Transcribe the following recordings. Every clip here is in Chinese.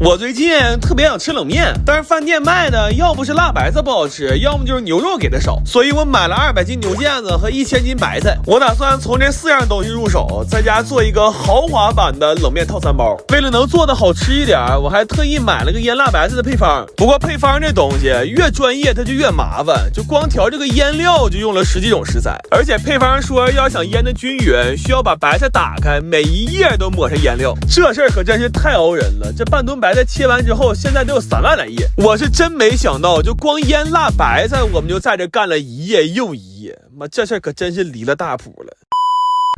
我最近特别想吃冷面，但是饭店卖的要不是辣白菜不好吃，要么就是牛肉给的少，所以我买了200斤牛腱子和1000斤白菜。我打算从这4样东西入手，在家做一个豪华版的冷面套餐包。为了能做的好吃一点，我还特意买了个腌辣白菜的配方。不过配方这东西越专业它就越麻烦，就光调这个腌料就用了10几种食材，而且配方说要想腌的均匀，需要把白菜打开，每一页都抹上腌料。这事儿可真是太熬人了，这半吨白菜切完之后，现在都有3万来页。我是真没想到，就光腌辣白菜，我们就在这干了一页又一页。妈，这事儿可真是离了大谱了。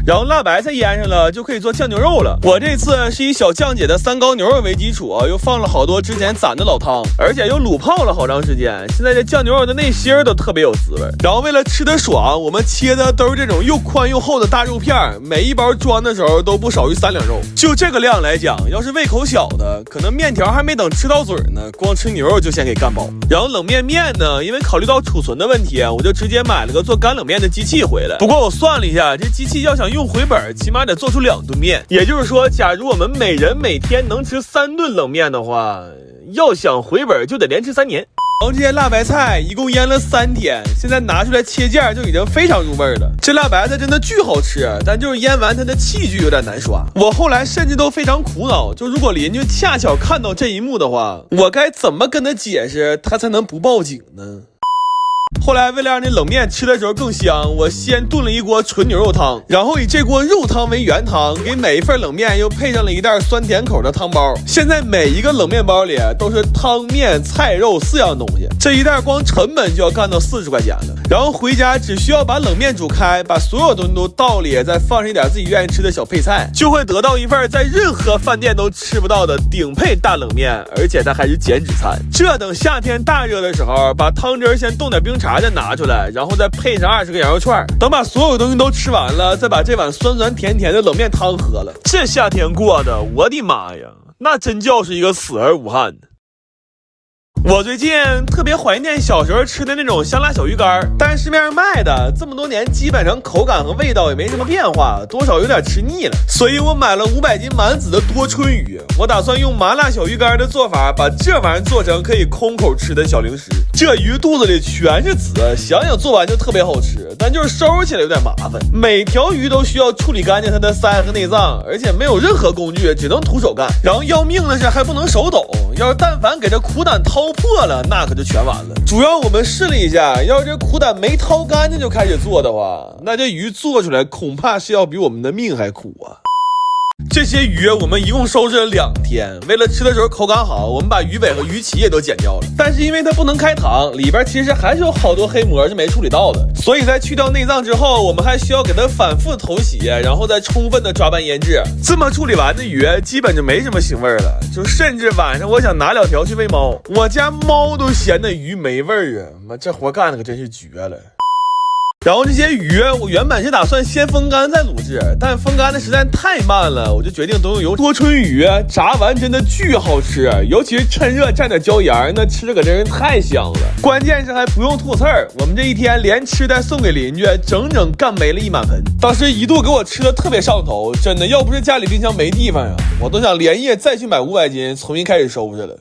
然后辣白菜腌上了，就可以做酱牛肉了。我这次是以小酱姐的3高牛肉为基础，又放了好多之前攒的老汤，而且又卤泡了好长时间。现在这酱牛肉的内心都特别有滋味。然后为了吃得爽，我们切的都是这种又宽又厚的大肉片，每一包装的时候都不少于3两肉。就这个量来讲，要是胃口小的，可能面条还没等吃到嘴呢，光吃牛肉就先给干饱。然后冷面呢，因为考虑到储存的问题，我就直接买了个做干冷面的机器回来。不过我算了一下，这机器要想用回本，起码得做出2吨面。也就是说，假如我们每人每天能吃3顿冷面的话，要想回本就得连吃3年。然后这些辣白菜一共腌了3天，现在拿出来切件就已经非常入味了。这辣白菜真的巨好吃，但就是腌完它的器具有点难刷。我后来甚至都非常苦恼，就如果邻居恰巧看到这一幕的话，我该怎么跟他解释他才能不报警呢？后来为了让这冷面吃的时候更香，我先炖了一锅纯牛肉汤，然后以这锅肉汤为原汤，给每一份冷面又配上了一袋酸甜口的汤包。现在每一个冷面包里都是汤面菜肉4样东西，这一袋光成本就要干到40块钱了。然后回家只需要把冷面煮开，把所有东西都倒里，再放上一点自己愿意吃的小配菜，就会得到一份在任何饭店都吃不到的顶配大冷面，而且它还是减脂餐。这等夏天大热的时候，把汤汁先冻点冰茶再拿出来，然后再配上20个羊肉串，等把所有东西都吃完了，再把这碗酸酸甜甜的冷面汤喝了。这夏天过的，我的妈呀，那真叫是一个死而无憾。我最近特别怀念小时候吃的那种香辣小鱼干，但是市面上卖的这么多年，基本上口感和味道也没什么变化，多少有点吃腻了。所以我买了500斤满籽的多春鱼，我打算用麻辣小鱼干的做法，把这玩意儿做成可以空口吃的小零食。这鱼肚子里全是籽，想想做完就特别好吃，但就是收起来有点麻烦。每条鱼都需要处理干净它的鳃和内脏，而且没有任何工具，只能徒手干。然后要命的是还不能手抖，要是但凡给这苦胆掏破了，那可就全完了。主要我们试了一下，要是这苦胆没掏干净就开始做的话，那这鱼做出来恐怕是要比我们的命还苦啊。这些鱼我们一共收拾了2天，为了吃的时候口感好，我们把鱼尾和鱼鳍也都剪掉了。但是因为它不能开膛，里边其实还是有好多黑膜是没处理到的，所以在去掉内脏之后，我们还需要给它反复头洗，然后再充分的抓拌腌制。这么处理完的鱼基本就没什么腥味了，就甚至晚上我想拿2条去喂猫，我家猫都嫌那鱼没味儿啊！妈，这活干的可真是绝了。然后这些鱼我原本是打算先风干再卤制，但风干的实在太慢了，我就决定都用油。多春鱼炸完真的巨好吃，尤其是趁热蘸点椒盐，那吃着可真是太香了。关键是还不用吐刺儿，我们这一天连吃带送给邻居，整整干没了1满盆。当时一度给我吃的特别上头，真的要不是家里冰箱没地方呀，我都想连夜再去买500斤重新开始收拾了。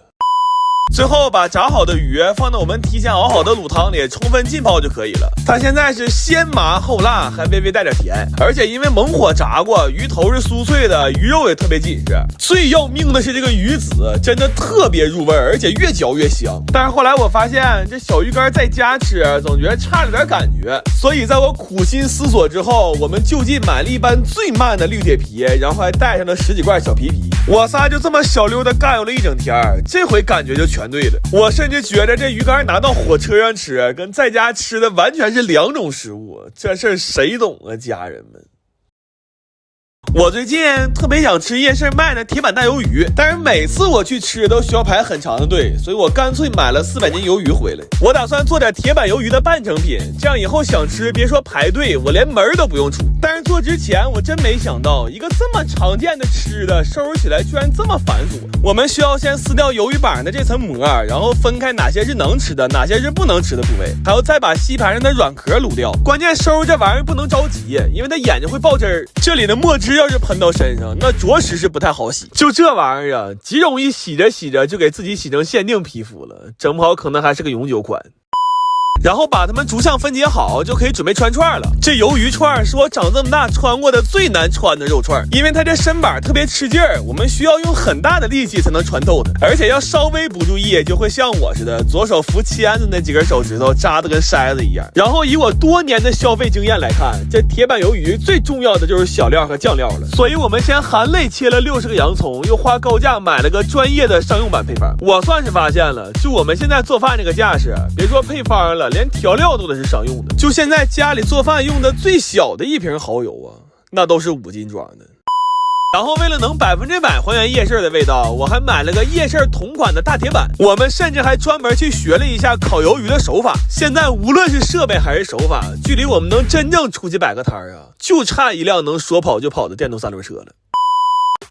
最后把炸好的鱼放到我们提前熬好的卤汤里，充分浸泡就可以了。它现在是先麻后辣，还微微带点甜，而且因为猛火炸过，鱼头是酥脆的，鱼肉也特别紧实。最要命的是这个鱼籽真的特别入味，而且越嚼越香。但是后来我发现这小鱼干在家吃总觉得差了点感觉，所以在我苦心思索之后，我们就近买了一般最慢的绿铁皮，然后还带上了10几罐小皮皮。我仨就这么小溜的干游了1整天，这回感觉就全对了。我甚至觉得这鱼干拿到火车上吃跟在家吃的完全是2种食物，这事儿谁懂啊，家人们。我最近特别想吃夜市卖的铁板大鱿鱼，但是每次我去吃都需要排很长的队，所以我干脆买了400斤鱿鱼回来。我打算做点铁板鱿鱼的半成品，这样以后想吃别说排队，我连门都不用出。但是做之前我真没想到，一个这么常见的吃的收拾起来居然这么繁琐。我们需要先撕掉鱿鱼板的这层膜，然后分开哪些是能吃的，哪些是不能吃的部位，还要再把吸盘上的软壳卤掉。关键收拾这玩意儿不能着急，因为它眼睛会爆汁儿。这里的墨汁汁要是喷到身上，那着实是不太好洗。就这玩意儿啊，极容易洗着洗着就给自己洗成限定皮肤了，整不好可能还是个永久款。然后把它们逐项分解好，就可以准备穿串了。这鱿鱼串是我长这么大穿过的最难穿的肉串，因为它这身板特别吃劲儿，我们需要用很大的力气才能穿透它，而且要稍微不注意就会像我似的，左手扶签子那几根手指头扎得跟筛子一样。然后以我多年的消费经验来看，这铁板鱿鱼最重要的就是小料和酱料了，所以我们先含泪切了60个洋葱，又花高价买了个专业的商用版配方。我算是发现了，就我们现在做饭这个架势，别说配方了，连调料都得是商用的。就现在家里做饭用的最小的一瓶蚝油啊，那都是5斤装的。然后为了能100%还原夜市的味道，我还买了个夜市同款的大铁板。我们甚至还专门去学了一下烤鱿鱼的手法。现在无论是设备还是手法，距离我们能真正出去摆个摊啊，就差一辆能说跑就跑的电动3轮车了。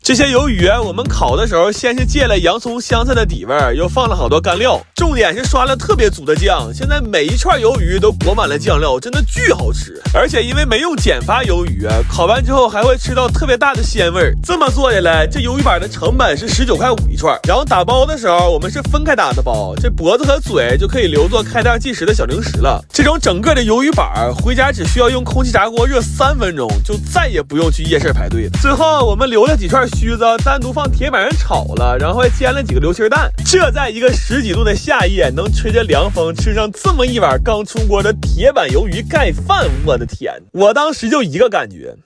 这些鱿鱼我们烤的时候，先是借了洋葱香菜的底味，又放了好多干料，重点是刷了特别足的酱。现在每一串鱿鱼都裹满了酱料，真的巨好吃。而且因为没用减发鱿鱼，烤完之后还会吃到特别大的鲜味。这么做下来，这鱿鱼板的成本是19.5块一串。然后打包的时候，我们是分开打的包，这脖子和嘴就可以留作开袋计时的小零食了。这种整个的鱿鱼板回家只需要用空气炸锅热3分钟，就再也不用去夜市排队了。最后我们留了几串须子单独放铁板上炒了，然后还煎了几个流心蛋。这在一个10几度的夏夜能吹着凉风吃上这么一碗刚出锅的铁板鱿鱼盖饭，我的天，我当时就一个感觉，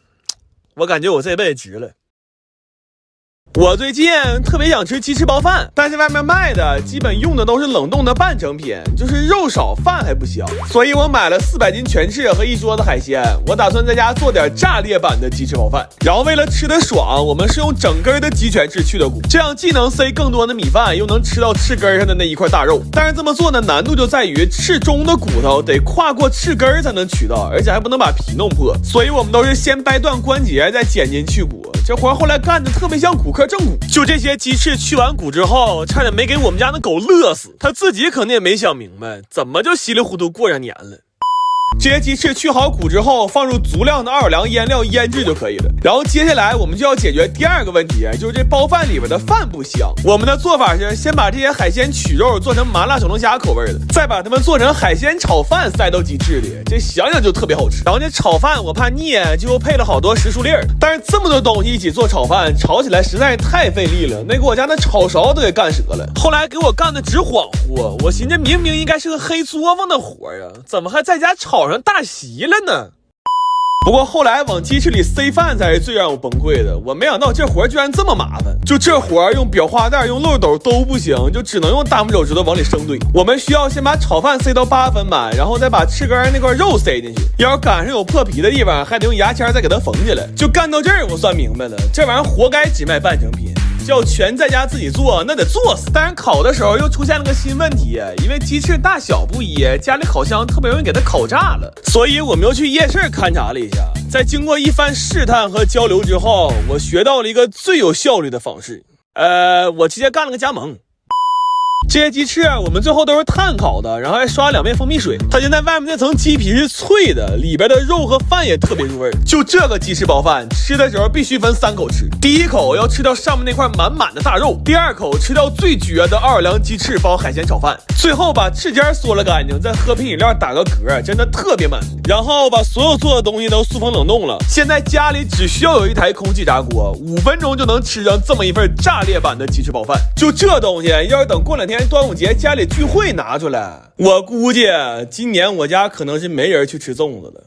我感觉我这辈子值了。我最近特别想吃鸡翅包饭，但是外面卖的基本用的都是冷冻的半成品，就是肉少饭还不香，所以我买了400斤全翅和一桌子海鲜。我打算在家做点炸裂版的鸡翅包饭，然后为了吃得爽，我们是用整根的鸡全翅去的骨，这样既能塞更多的米饭，又能吃到翅根上的那一块大肉。但是这么做的难度就在于翅中的骨头得跨过翅根才能取到，而且还不能把皮弄破，所以我们都是先掰断关节再剪筋去骨。这活后来干的特别像骨科正骨。就这些鸡翅去完骨之后，差点没给我们家的狗乐死，他自己肯定也没想明白怎么就稀里糊涂过上年了。这些鸡翅去好骨之后，放入足量的奥尔良腌料腌制就可以了。然后接下来我们就要解决第二个问题，就是这包饭里边的饭不香。我们的做法是先把这些海鲜取肉做成麻辣小龙虾口味的，再把它们做成海鲜炒饭塞到鸡翅里，这想想就特别好吃。然后这炒饭我怕腻，就配了好多时蔬粒儿，但是这么多东西一起做炒饭，炒起来实在是太费力了，那给我家那炒勺都给干折了。后来给我干的直恍惚，我寻思明明应该是个黑作坊的活啊，怎么还在家炒上大席了呢？不过后来往鸡翅里塞饭才是最让我崩溃的，我没想到这活居然这么麻烦。就这活用裱花袋用漏斗都不行，就只能用大拇手指头往里生堆。我们需要先把炒饭塞到8分满，然后再把翅根那块肉塞进去，要是赶上有破皮的地方还得用牙签再给它缝起来。就干到这儿我算明白了，这玩意儿活该只卖半成品，要全在家自己做那得做死。但是烤的时候又出现了个新问题，因为鸡翅大小不一，家里烤箱特别容易给它烤炸了，所以我们又去夜市勘察了一下。在经过一番试探和交流之后，我学到了一个最有效率的方式，我直接干了个加盟。这些鸡翅我们最后都是炭烤的，然后还刷2遍蜂蜜水。它现在外面那层鸡皮是脆的，里边的肉和饭也特别入味。就这个鸡翅包饭吃的时候必须分3口吃，第一口要吃到上面那块满满的大肉，第2口吃到最绝的奥尔良鸡翅包海鲜炒饭，最后把翅尖嗦了干净，再喝瓶饮料打个嗝，真的特别满足。然后把所有做的东西都塑封冷冻了，现在家里只需要有一台空气炸锅，5分钟就能吃上这么一份炸裂版的鸡翅包饭。就这东西要是等过2天端午节家里聚会拿出来，我估计今年我家可能是没人去吃粽子了。